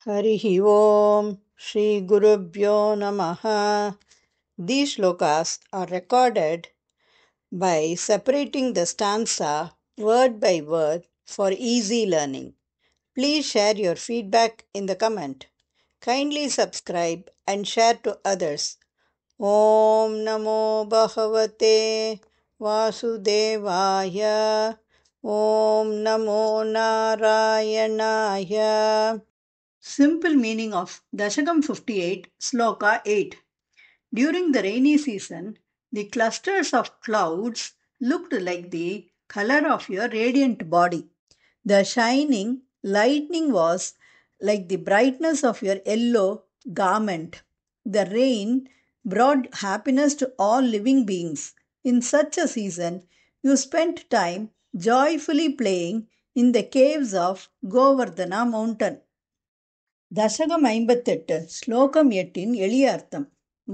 Harihi Om Shri Gurubhyo Namaha. These shlokas are recorded by separating the stanza word by word for easy learning. Please share your feedback in the comment. Kindly subscribe and share to others. Om Namo Bhagavate Vasudevaya. Om Namo Narayanaaya. Simple meaning of Dashakam 58, Sloka 8. During the rainy season, the clusters of clouds looked like the color of your radiant body. The shining lightning was like the brightness of your yellow garment. The rain brought happiness to all living beings. In such a season, you spent time joyfully playing in the caves of Govardhana mountain. தசகம் 58 ஸ்லோகம் 8 எளிய அர்த்தம்.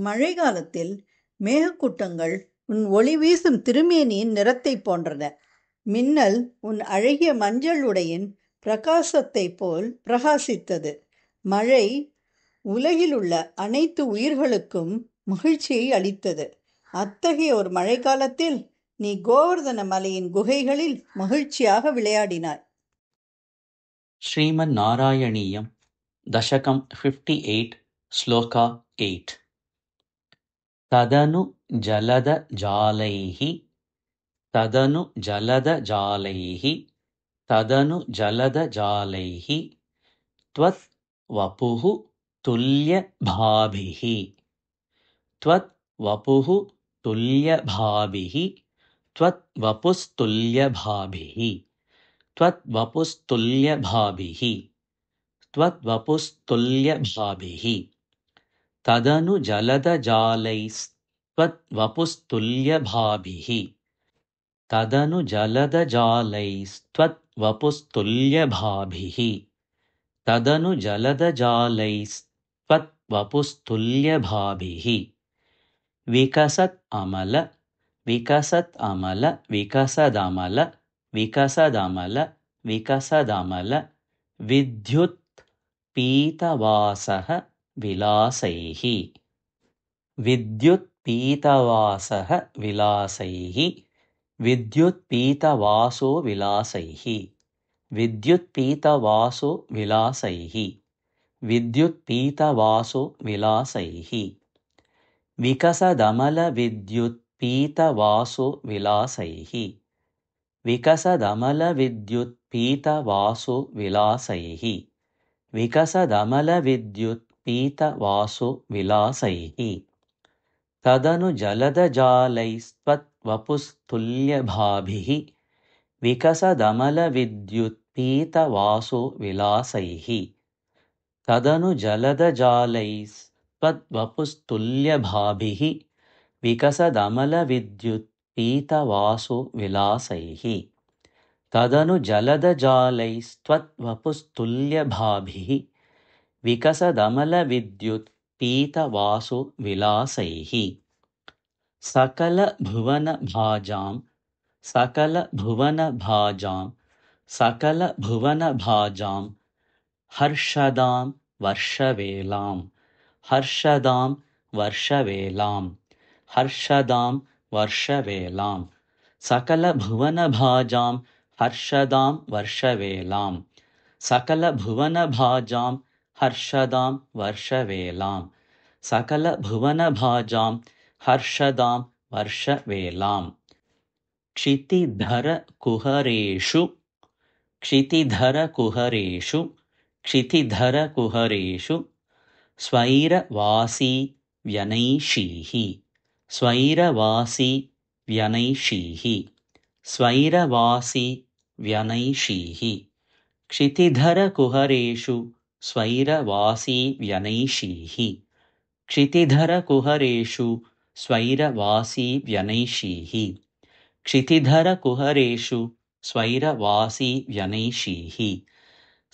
மழை காலத்தில் மேகக்கூட்டங்கள் உன் ஒளி வீசும் திருமேனியின் நிறத்தை போன்றன. மின்னல் உன் அழகிய மஞ்சள் உடையின் பிரகாசத்தைப் போல் பிரகாசித்தது. மழை உலகிலுள்ள அனைத்து உயிர்களுக்கும் மகிழ்ச்சியை அளித்தது. அத்தகைய ஒரு மழைக்காலத்தில் நீ கோவர்தன மலையின் குகைகளில் மகிழ்ச்சியாக விளையாடினாய். ಶ್ರೀಮನ್ ನಾರಾಯಣೀಯಂ ದಶಕಂ 58 ಶ್ಲೋಕ 8 ತದನು ಜಲದ ಜಾಲೈಃ ತದನು ಜಲದ ಜಾಲೈಃ ತದನು ಜಲದ ಜಾಲೈಃ ತ್ವತ್ ವಪುಃ ತುಲ್ಯಭಾಭಿಃ ತ್ವತ್ ವಪುಃ ತುಲ್ಯಭಾಭಿಃ ತ್ವತ್ ವಪುಸ್ತುಲ್ಯಭಾಭಿಃ ತ್ವತ್ ವಪುಸ್ತುಲ್ಯಭಾಭಿಃ त्वद्वपुस्तुल्यभाभिः तदनु जलदजालैस्त्वद्वपुस्तुल्यभाभिः तदनु जलदजालैस्त्वद्वपुस्तुल्यभाभिः तदनु जलदजालैस्त्वद्वपुस्तुल्यभाभिः विकसत् अमल विकसत् अमल विकसदमल विकसदमल विकसदमल विद्युत् पीतवासः विलासैः विद्युत्पीतवासः विलासैः विद्युत्पीतवासो विलासैः विद्युत्पीतवासो विलासैः विद्युत्पीतवासो विलासैः विकसदमलविद्युत्पीतवासो विलासैः विकसदमलविद्युत्पीतवासो विलासैः विकसदमलविद्युत्पीतवासो विलासैः तदनु जलदजालैस्त्वद्वपुस्तुल्यभाभिः विकसदमलविद्युत्पीतवासो विलासैः तदनु जलदजालैस्त्वद्वपुस्तुल्यभाभिः विकसदमलविद्युत्पीतवासो विलासैः तदनु जलदजालैस्त्वद्वपुस्तुल्यभाभिः विकसदमलविद्युत्पीतवासो विलासैः सकलभुवनभाजां सकलभुवनभाजां सकलभुवनभाजां हर्षदां वर्षवेलां हर्षदां वर्षवेलां हर्षदां वर्षवेलां सकलभुवनभाजां हर्षदां वर्षवेलां सकलभुवनभाजां हर्षदां वर्षवेलां सकलभुवनभाजां हर्षदां वर्षवेलां क्षितिधरकुहरेषु क्षितिधरकुहरेषु क्षितिधरकुहरेषु स्वैरवासी व्यनैषीः स्वैरवासी व्यनैषीः स्वैरवासी व्यनैषीः क्षितिधरकुहरेषु स्वैरवासी व्यनैषीः क्षितिधरकुहरेषु स्वैरवासी व्यनैषीः क्षितिधरकुहरेषु स्वैरवासी व्यनैषीः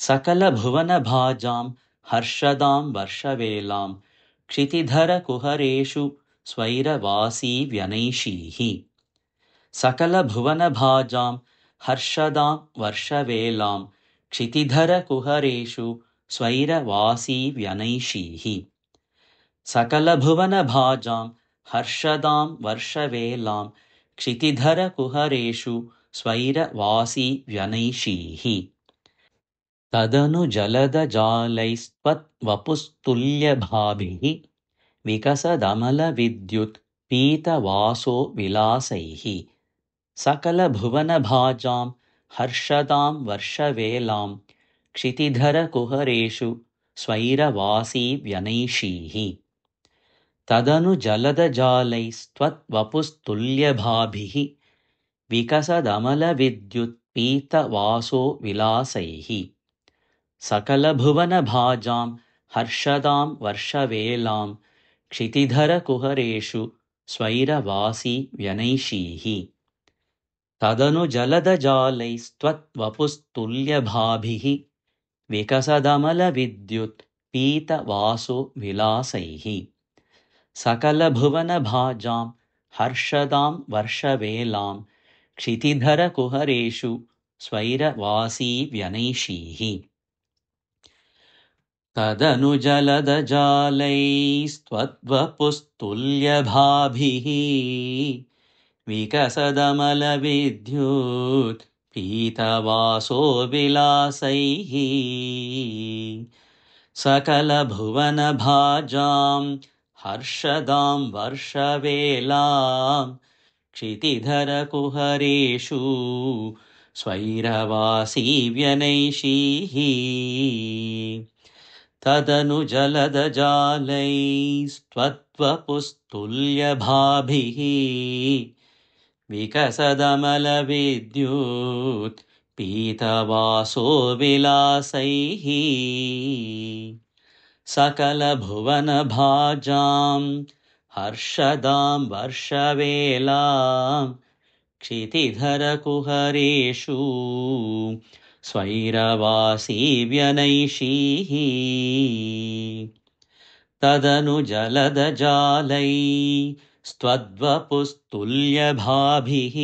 सकलभुवनभाजां हर्षदां वर्षवेलां क्षितिधरकुहरेषु स्वैरवासी व्यनैषीः सकलभुवनभाजां हर्षदां वर्षवेलां क्षितिधरकुहरेषु स्वैरवासी व्यनैषीः सकलभुवनभाजां हर्षदां वर्षवेलां क्षितिधरकुहरेषु स्वैरवासी व्यनैषीः तदनु जलदजालैस्त्वद्वपुस्तुल्यभाभिः विकसदमलविद्युत् पीतवासो विलासैः सकलभुवनभाजां हर्षदां वर्षवेलां क्षितिधरकुहरेषु स्वैरवासी व्यनैषीः तदनु जलदजालैस्त्वद्वपुस्तुल्यभाभिः विकसदमलविद्युत् पीतवासो विलासैः सकलभुवनभाजां हर्षदां वर्षवेलां क्षितिधरकुहरेषु स्वैरवासी व्यनैषीः तदनु जलदजालैस्त्वद्वपुस्तुल्यभाभिः विकसदमलविद्युत् पीतवासो विलासैः सकलभुवनभाजां हर्षदां वर्षवेलां क्षितिधरकुहरेषु स्वैरवासी व्यनैषीः तदनु जलदजालैस्त्वद्वपुस्तुल्यभाभिः विकसदमलविद्युत् पीतवासो विलासैः सकलभुवनभाजां हर्षदां वर्षवेलां क्षितिधरकुहरेषु स्वैरवासी व्यनैषीः तदनु जलदजालैस्त्वद्वपुस्तुल्यभाभिः विकसदमलविद्युत् पीतवासो विलासैः सकलभुवनभाजां हर्षदां वर्षवेलां क्षितिधरकुहरेषु स्वैरवासी व्यनैषीः तदनु जलदजालैस्त्वद्वपुस्तुल्यभाभिः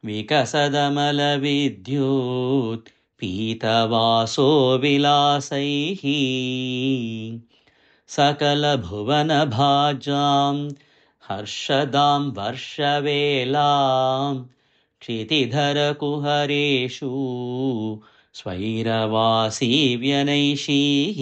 विकसदमलविद्युत् पीतवासो विलासैः सकलभुवनभाजां हर्षदां वर्षवेलां क्षितिधरकुहरेषु स्वैरवासी व्यनैषीः